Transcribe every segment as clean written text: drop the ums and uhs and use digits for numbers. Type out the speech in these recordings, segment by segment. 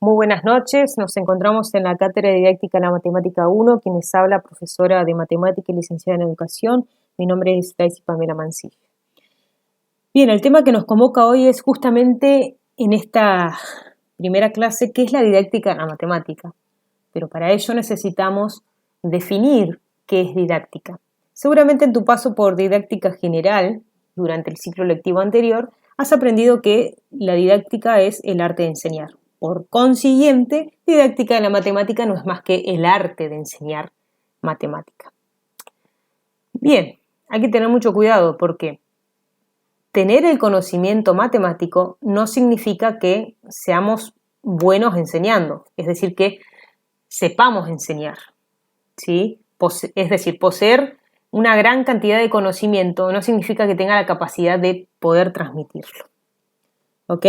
Muy buenas noches, nos encontramos en la Cátedra de Didáctica de la Matemática 1, quienes habla profesora de Matemática y licenciada en Educación. Mi nombre es Daisy Pamela Mancilla. Bien, el tema que nos convoca hoy es justamente en esta primera clase, ¿qué es la didáctica de la matemática? Pero para ello necesitamos definir qué es didáctica. Seguramente en tu paso por didáctica general, durante el ciclo lectivo anterior, has aprendido que la didáctica es el arte de enseñar. Por consiguiente, didáctica de la matemática no es más que el arte de enseñar matemática. Bien, hay que tener mucho cuidado porque tener el conocimiento matemático no significa que seamos buenos enseñando, es decir, que sepamos enseñar, ¿sí? Es decir, poseer una gran cantidad de conocimiento no significa que tenga la capacidad de poder transmitirlo, ¿ok?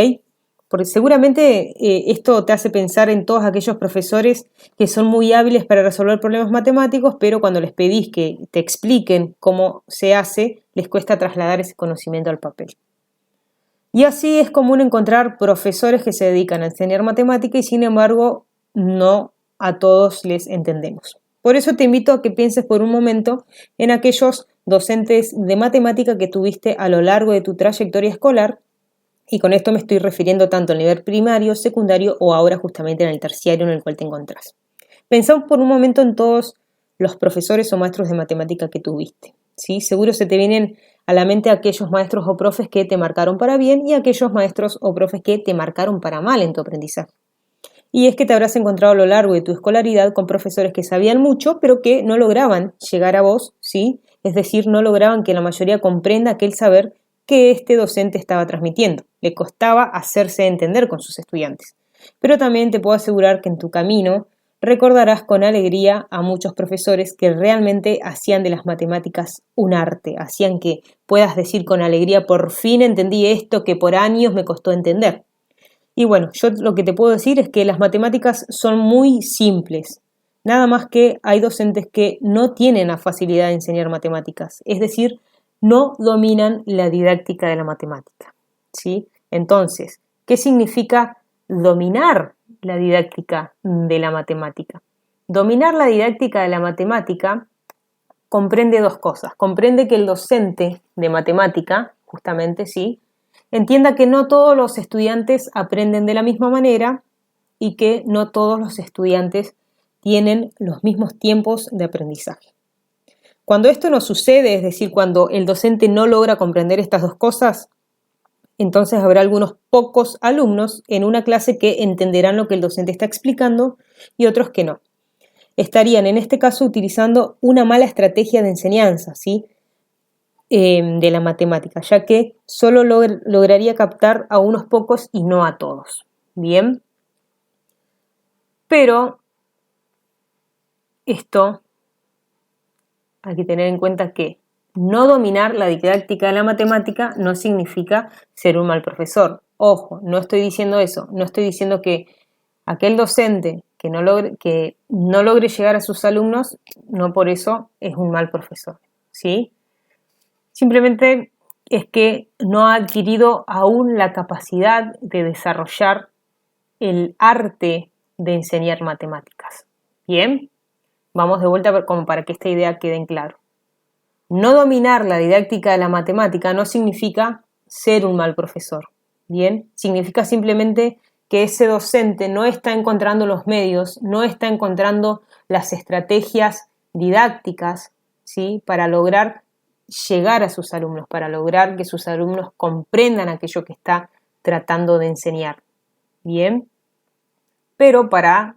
Porque seguramente esto te hace pensar en todos aquellos profesores que son muy hábiles para resolver problemas matemáticos, pero cuando les pedís que te expliquen cómo se hace, les cuesta trasladar ese conocimiento al papel. Y así es común encontrar profesores que se dedican a enseñar matemática y sin embargo no a todos les entendemos. Por eso te invito a que pienses por un momento en aquellos docentes de matemática que tuviste a lo largo de tu trayectoria escolar, y con esto me estoy refiriendo tanto al nivel primario, secundario o ahora justamente en el terciario en el cual te encontrás. Pensá por un momento en todos los profesores o maestros de matemática que tuviste, ¿sí? Seguro se te vienen a la mente aquellos maestros o profes que te marcaron para bien y aquellos maestros o profes que te marcaron para mal en tu aprendizaje. Y es que te habrás encontrado a lo largo de tu escolaridad con profesores que sabían mucho, pero que no lograban llegar a vos, ¿sí? Es decir, no lograban que la mayoría comprenda aquel saber que este docente estaba transmitiendo. Le costaba hacerse entender con sus estudiantes. Pero también te puedo asegurar que en tu camino recordarás con alegría a muchos profesores que realmente hacían de las matemáticas un arte, hacían que puedas decir con alegría, por fin entendí esto que por años me costó entender. Y bueno, yo lo que te puedo decir es que las matemáticas son muy simples. Nada más que hay docentes que no tienen la facilidad de enseñar matemáticas, es decir, no dominan la didáctica de la matemática, ¿sí? Entonces, ¿qué significa dominar la didáctica de la matemática? Dominar la didáctica de la matemática comprende dos cosas. Comprende que el docente de matemática, justamente, sí, entienda que no todos los estudiantes aprenden de la misma manera y que no todos los estudiantes tienen los mismos tiempos de aprendizaje. Cuando esto no sucede, es decir, cuando el docente no logra comprender estas dos cosas, entonces habrá algunos pocos alumnos en una clase que entenderán lo que el docente está explicando y otros que no. Estarían en este caso utilizando una mala estrategia de enseñanza, ¿sí? De la matemática, ya que solo lograría captar a unos pocos y no a todos. Bien, pero esto hay que tener en cuenta que no dominar la didáctica de la matemática no significa ser un mal profesor. Ojo, no estoy diciendo eso, no estoy diciendo que aquel docente que no logre llegar a sus alumnos, no por eso es un mal profesor, ¿sí? Simplemente es que no ha adquirido aún la capacidad de desarrollar el arte de enseñar matemáticas. Bien, vamos de vuelta como para que esta idea quede en claro. No dominar la didáctica de la matemática no significa ser un mal profesor. Bien, significa simplemente que ese docente no está encontrando los medios, no está encontrando las estrategias didácticas, ¿sí?, para lograr llegar a sus alumnos, para lograr que sus alumnos comprendan aquello que está tratando de enseñar. Bien, pero para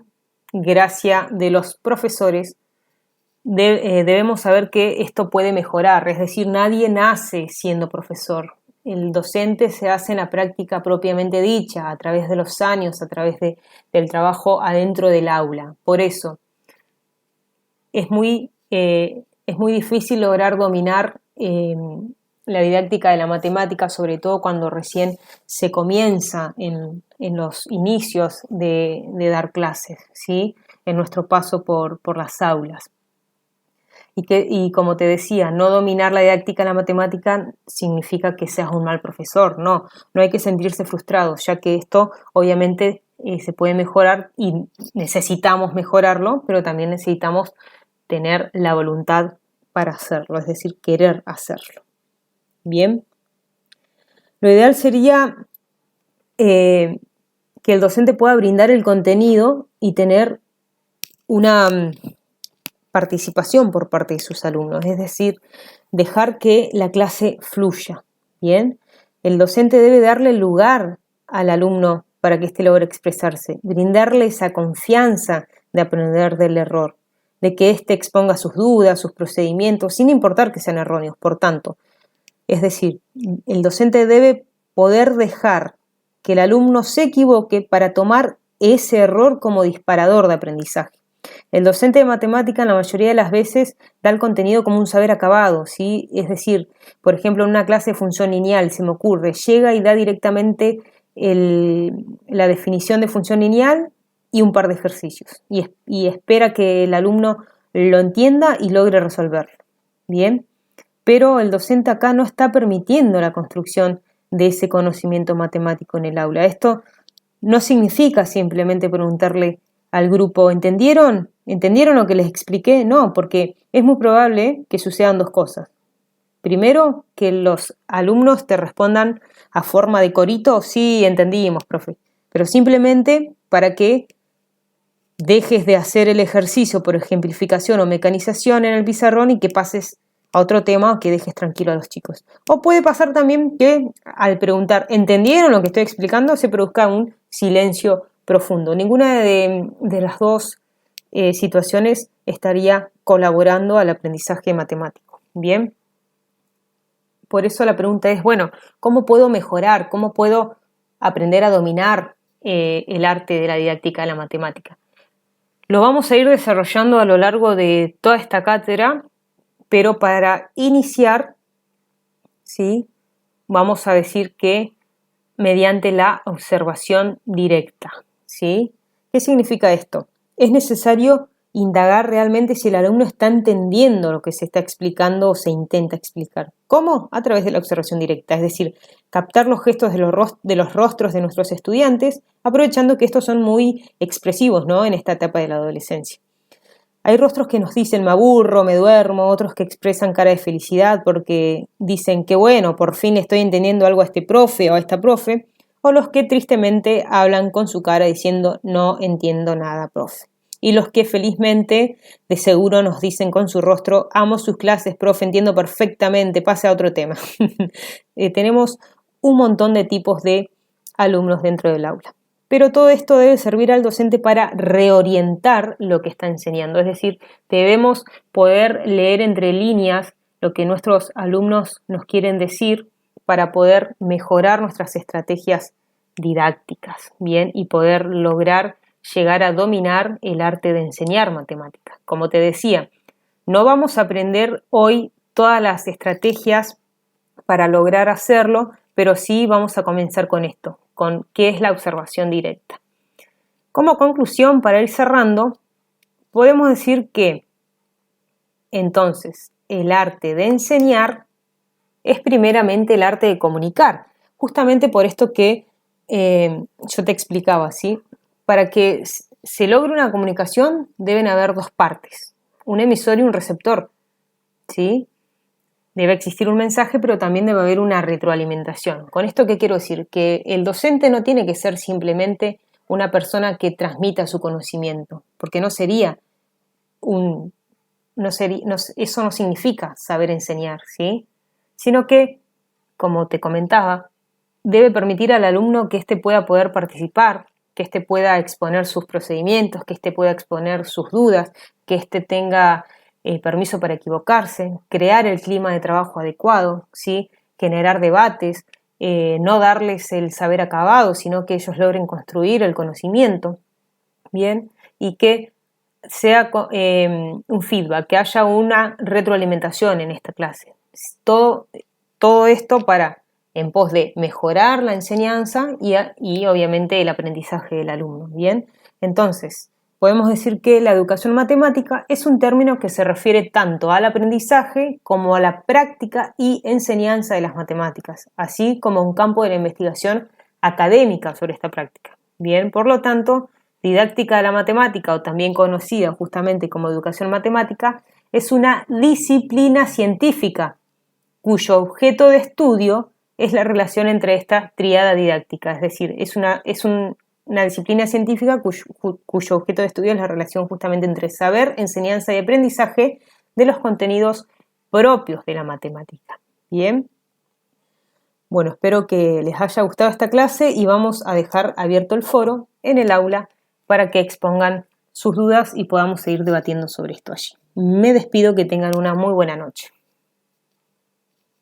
gracia de los profesores debemos saber que esto puede mejorar, es decir, nadie nace siendo profesor. El docente se hace en la práctica propiamente dicha, a través de los años, a través del trabajo adentro del aula. Por eso es muy difícil lograr dominar la didáctica de la matemática, sobre todo cuando recién se comienza en los inicios de dar clases, ¿sí?, en nuestro paso por las aulas. Y como te decía, no dominar la didáctica de la matemática significa que seas un mal profesor. No hay que sentirse frustrado, ya que esto obviamente se puede mejorar y necesitamos mejorarlo, pero también necesitamos tener la voluntad para hacerlo, es decir, querer hacerlo. Bien, lo ideal sería que el docente pueda brindar el contenido y tener una participación por parte de sus alumnos, es decir, dejar que la clase fluya. Bien, el docente debe darle lugar al alumno para que éste logre expresarse, brindarle esa confianza de aprender del error, de que éste exponga sus dudas, sus procedimientos, sin importar que sean erróneos. Por tanto, es decir, el docente debe poder dejar que el alumno se equivoque para tomar ese error como disparador de aprendizaje. El docente de matemática en la mayoría de las veces da el contenido como un saber acabado, ¿sí? Es decir, por ejemplo, en una clase de función lineal, se me ocurre, llega y da directamente la definición de función lineal y un par de ejercicios, y espera que el alumno lo entienda y logre resolverlo. Bien, pero el docente acá no está permitiendo la construcción de ese conocimiento matemático en el aula. Esto no significa simplemente preguntarle al grupo, ¿entendieron? ¿Entendieron lo que les expliqué? No, porque es muy probable que sucedan dos cosas. Primero, que los alumnos te respondan a forma de corito, sí, entendimos, profe, pero simplemente para que dejes de hacer el ejercicio por ejemplificación o mecanización en el pizarrón y que pases a otro tema, que dejes tranquilo a los chicos. O puede pasar también que al preguntar, ¿entendieron lo que estoy explicando?, se produzca un silencio profundo. Ninguna de las dos situaciones estaría colaborando al aprendizaje matemático. Bien, por eso la pregunta es, bueno, ¿cómo puedo mejorar? ¿Cómo puedo aprender a dominar el arte de la didáctica de la matemática? Lo vamos a ir desarrollando a lo largo de toda esta cátedra, pero para iniciar, ¿sí?, vamos a decir que mediante la observación directa, ¿sí? ¿Qué significa esto? Es necesario indagar realmente si el alumno está entendiendo lo que se está explicando o se intenta explicar. ¿Cómo? A través de la observación directa, es decir, captar los gestos de los rostros de nuestros estudiantes, aprovechando que estos son muy expresivos, ¿no?, en esta etapa de la adolescencia. Hay rostros que nos dicen me aburro, me duermo, otros que expresan cara de felicidad porque dicen que bueno, por fin estoy entendiendo algo a este profe o a esta profe, o los que tristemente hablan con su cara diciendo no entiendo nada, profe. Y los que felizmente de seguro nos dicen con su rostro amo sus clases, profe, entiendo perfectamente, pase a otro tema. Tenemos un montón de tipos de alumnos dentro del aula. Pero todo esto debe servir al docente para reorientar lo que está enseñando, es decir, debemos poder leer entre líneas lo que nuestros alumnos nos quieren decir para poder mejorar nuestras estrategias didácticas, bien, y poder lograr llegar a dominar el arte de enseñar matemáticas. Como te decía, no vamos a aprender hoy todas las estrategias para lograr hacerlo, pero sí vamos a comenzar con esto, con qué es la observación directa. Como conclusión, para ir cerrando, podemos decir que entonces el arte de enseñar es primeramente el arte de comunicar, justamente por esto que yo te explicaba, ¿sí? Para que se logre una comunicación deben haber dos partes, un emisor y un receptor, ¿sí? Debe existir un mensaje, pero también debe haber una retroalimentación. ¿Con esto qué quiero decir? Que el docente no tiene que ser simplemente una persona que transmita su conocimiento, porque eso no significa saber enseñar, ¿sí? Sino que, como te comentaba, debe permitir al alumno que éste pueda poder participar, que éste pueda exponer sus procedimientos, que éste pueda exponer sus dudas, que éste tenga permiso para equivocarse, crear el clima de trabajo adecuado, ¿sí?, generar debates, no darles el saber acabado, sino que ellos logren construir el conocimiento, ¿bien? Y que sea un feedback, que haya una retroalimentación en esta clase. Todo esto en pos de mejorar la enseñanza y obviamente el aprendizaje del alumno, ¿bien? Entonces, podemos decir que la educación matemática es un término que se refiere tanto al aprendizaje como a la práctica y enseñanza de las matemáticas, así como un campo de la investigación académica sobre esta práctica. Bien, por lo tanto, didáctica de la matemática, o también conocida justamente como educación matemática, es una disciplina científica cuyo objeto de estudio es la relación entre esta tríada didáctica, es decir, es una disciplina científica cuyo objeto de estudio es la relación justamente entre saber, enseñanza y aprendizaje de los contenidos propios de la matemática. Bien. Bueno, espero que les haya gustado esta clase y vamos a dejar abierto el foro en el aula para que expongan sus dudas y podamos seguir debatiendo sobre esto allí. Me despido, que tengan una muy buena noche.